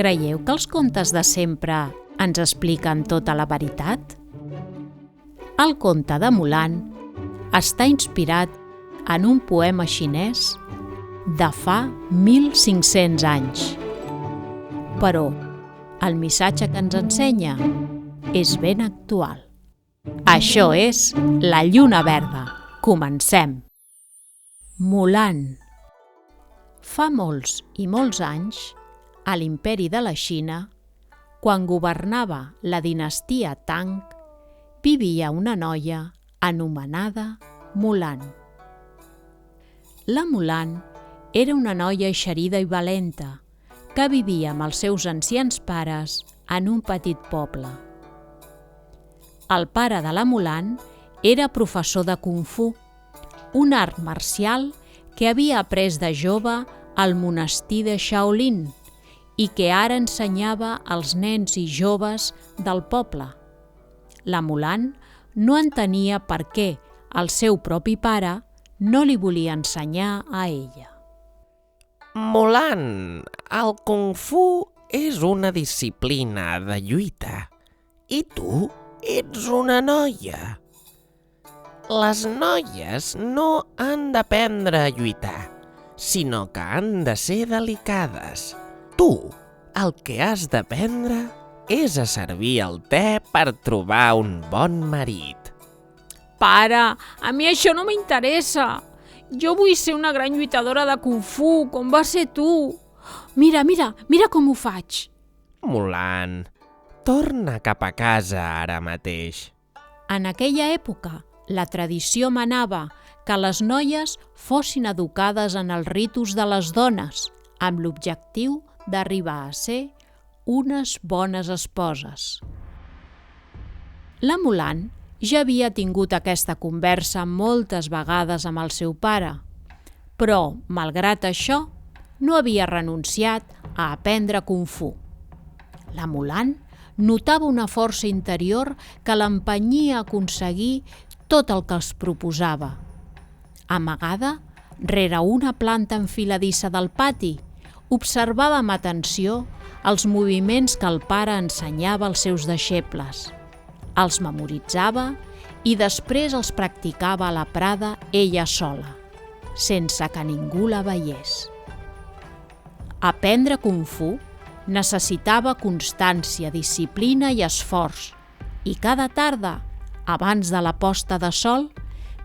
Creieu que els contes de sempre ens expliquen tota la veritat? El conte de Mulan està inspirat en un poema xinès de fa 1.500 anys. Però el missatge que ens ensenya és ben actual. Això és La lluna verda. Comencem! Mulan. Fa molts i molts anys, a l'imperi de la Xina, quan governava la dinastia Tang, vivia una noia anomenada Mulan. La Mulan era una noia eixerida i valenta que vivia amb els seus ancians pares en un petit poble. El pare de la Mulan era professor de Kung Fu, un art marcial que havia après de jove al monestir de Shaolin i que ara ensenyava als nens i joves del poble. La Mulan no entenia per què el seu propi pare no li volia ensenyar a ella. Mulan, el Kung Fu és una disciplina de lluita i tu ets una noia. Les noies no han d'aprendre a lluitar, sinó que han de ser delicades. Tu, el que has d'aprendre és a servir el te per trobar un bon marit. Pare, a mi això no m'interessa. Jo vull ser una gran lluitadora de Kung Fu, com va ser tu. Mira com ho faig. Mulan, torna cap a casa ara mateix. En aquella època, la tradició manava que les noies fossin educades en els ritus de les dones, amb l'objectiu d'arribar a ser unes bones esposes. La Mulan ja havia tingut aquesta conversa moltes vegades amb el seu pare, però, malgrat això, no havia renunciat a aprendre Kung Fu. La Mulan notava una força interior que l'empenyia a aconseguir tot el que es proposava. Amagada, rere una planta enfiladissa del pati, observava amb atenció els moviments que el pare ensenyava als seus deixebles. Els memoritzava i després els practicava a la prada ella sola, sense que ningú la veiés. Aprendre Kung Fu necessitava constància, disciplina i esforç, i cada tarda, abans de la posta de sol,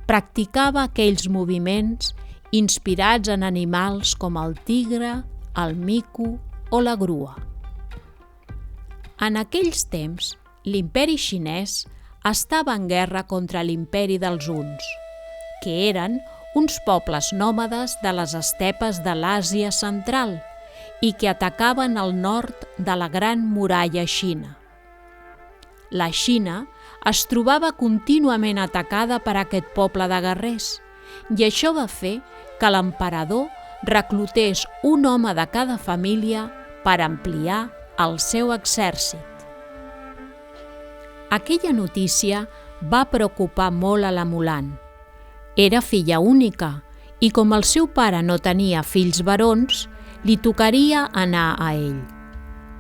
practicava aquells moviments inspirats en animals com el tigre, el mico o la grua. En aquells temps, l'imperi xinès estava en guerra contra l'imperi dels huns, que eren uns pobles nòmades de les estepes de l'Àsia central i que atacaven al nord de la Gran Muralla Xina. La Xina es trobava contínuament atacada per aquest poble de guerrers i això va fer que l'emperador reclutés un home de cada família per ampliar el seu exèrcit. Aquella notícia va preocupar molt a la Mulan. Era filla única i com el seu pare no tenia fills barons, li tocaria anar a ell.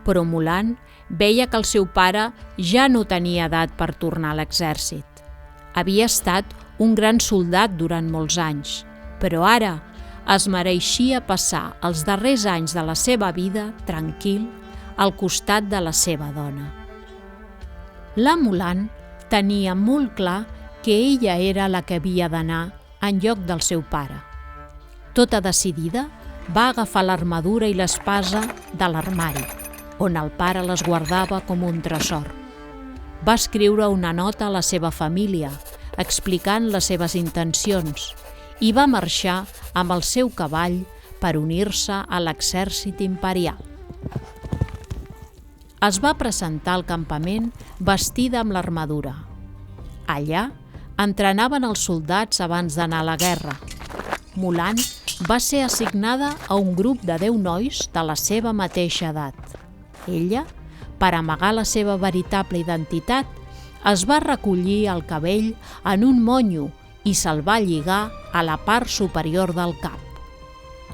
Però Mulan veia que el seu pare ja no tenia edat per tornar a l'exèrcit. Havia estat un gran soldat durant molts anys, però ara es mereixia passar els darrers anys de la seva vida tranquil al costat de la seva dona. La Mulan tenia molt clar que ella era la que havia d'anar en lloc del seu pare. Tota decidida, va agafar l'armadura i l'espasa de l'armari, on el pare les guardava com un tresor. Va escriure una nota a la seva família, explicant les seves intencions, i va marxar amb el seu cavall per unir-se a l'exèrcit imperial. Es va presentar al campament vestida amb l'armadura. Allà entrenaven els soldats abans d'anar a la guerra. Mulan va ser assignada a un grup de 10 nois de la seva mateixa edat. Ella, per amagar la seva veritable identitat, es va recollir el cabell en un monyo i se'l va lligar a la part superior del cap.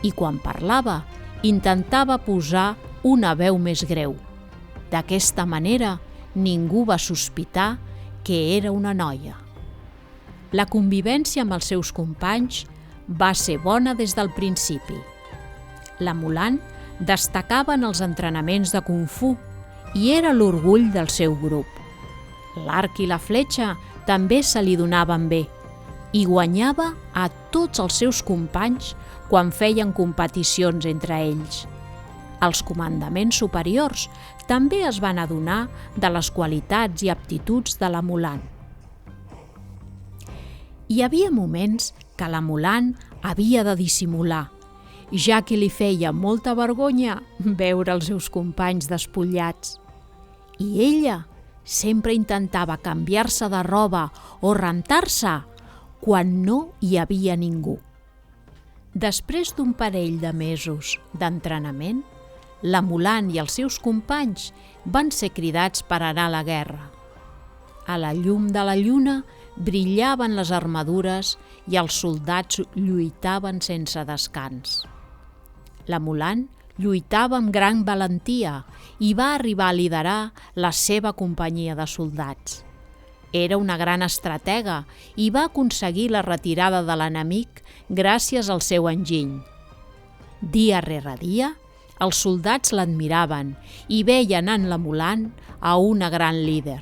I quan parlava, intentava posar una veu més greu. D'aquesta manera, ningú va sospitar que era una noia. La convivència amb els seus companys va ser bona des del principi. La Mulan destacava en els entrenaments de Kung Fu i era l'orgull del seu grup. L'arc i la fletxa també se li donaven bé i guanyava a tots els seus companys quan feien competicions entre ells. Els comandaments superiors també es van adonar de les qualitats i aptituds de la Mulan. Hi havia moments que la Mulan havia de dissimular, ja que li feia molta vergonya veure els seus companys despullats. I ella sempre intentava canviar-se de roba o rentar-se quan no hi havia ningú. Després d'un parell de mesos d'entrenament, la Mulan i els seus companys van ser cridats per anar a la guerra. A la llum de la lluna brillaven les armadures i els soldats lluitaven sense descans. La Mulan lluitava amb gran valentia i va arribar a liderar la seva companyia de soldats. Era una gran estratega i va aconseguir la retirada de l'enemic gràcies al seu enginy. Dia rere dia, els soldats l'admiraven i veien en la Mulan a una gran líder.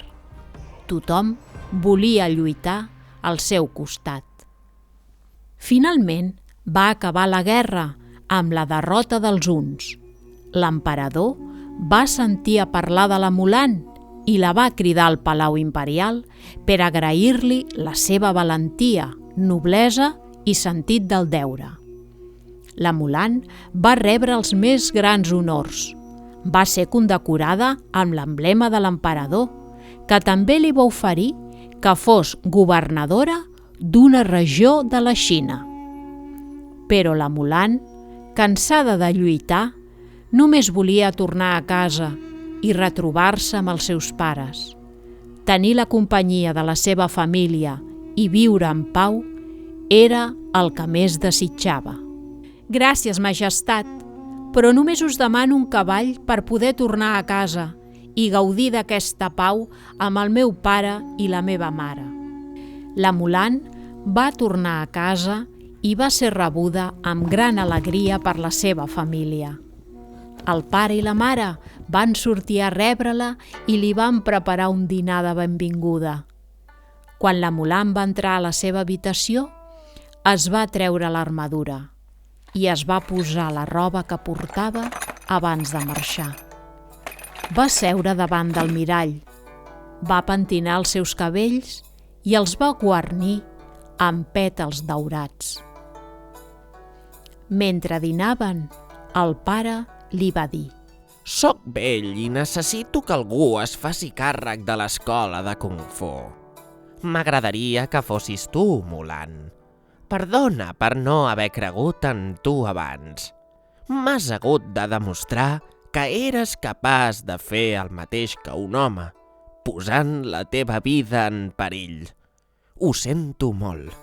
Tothom volia lluitar al seu costat. Finalment, va acabar la guerra amb la derrota dels Huns. L'emperador va sentir a parlar de la Mulan i la va cridar al Palau Imperial per agrair-li la seva valentia, noblesa i sentit del deure. La Mulan va rebre els més grans honors. Va ser condecorada amb l'emblema de l'emperador, que també li va oferir que fos governadora d'una regió de la Xina. Però la Mulan, cansada de lluitar, només volia tornar a casa i retrobar-se amb els seus pares. Tenir la companyia de la seva família i viure en pau era el que més desitjava. «Gràcies, majestat, però només us demano un cavall per poder tornar a casa i gaudir d'aquesta pau amb el meu pare i la meva mare». La Mulan va tornar a casa i va ser rebuda amb gran alegria per la seva família. El pare i la mare van sortir a rebre-la i li van preparar un dinar de benvinguda. Quan la Mulan va entrar a la seva habitació, es va treure l'armadura i es va posar la roba que portava abans de marxar. Va seure davant del mirall, va pentinar els seus cabells i els va guarnir amb pètals daurats. Mentre dinaven, el pare li va dir: «Soc vell i necessito que algú es faci càrrec de l'escola de Kung Fu. M'agradaria que fossis tu, Mulan. Perdona per no haver cregut en tu abans. M'has hagut de demostrar que eres capaç de fer el mateix que un home, posant la teva vida en perill. Ho sento molt».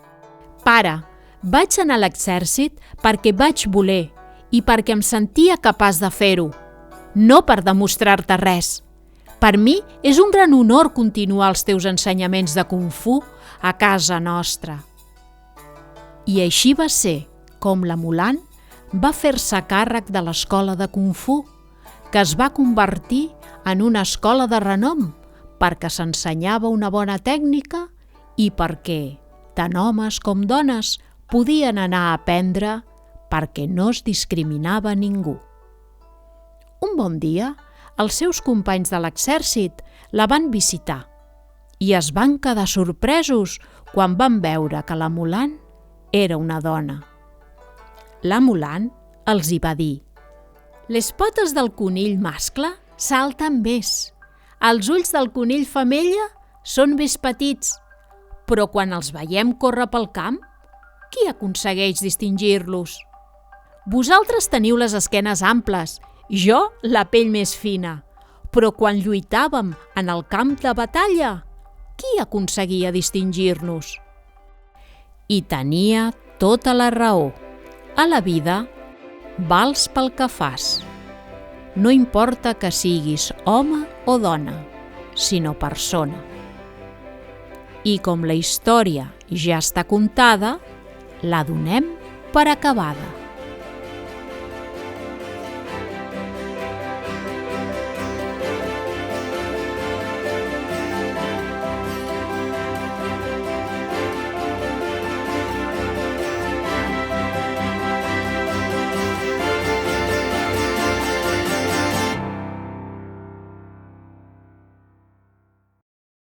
«Pare, vaig anar a l'exèrcit perquè vaig voler i perquè em sentia capaç de fer-ho, no per demostrar-te res. Per mi és un gran honor continuar els teus ensenyaments de Kung Fu a casa nostra». I així va ser com la Mulan va fer-se càrrec de l'escola de Kung Fu, que es va convertir en una escola de renom perquè s'ensenyava una bona tècnica i perquè tant homes com dones podien anar a aprendre perquè no es discriminava ningú. Un bon dia, els seus companys de l'exèrcit la van visitar i es van quedar sorpresos quan van veure que la Mulan era una dona. La Mulan els hi va dir: «Les potes del conill mascle salten més, els ulls del conill femella són més petits, però quan els veiem córrer pel camp, qui aconsegueix distingir-los? Vosaltres teniu les esquenes amples, jo la pell més fina, però quan lluitàvem en el camp de batalla, qui aconseguia distingir-nos?» I tenia tota la raó. A la vida, vals pel que fas. no importa que siguis home o dona, sinó persona. I com la història ja està contada, la donem per acabada.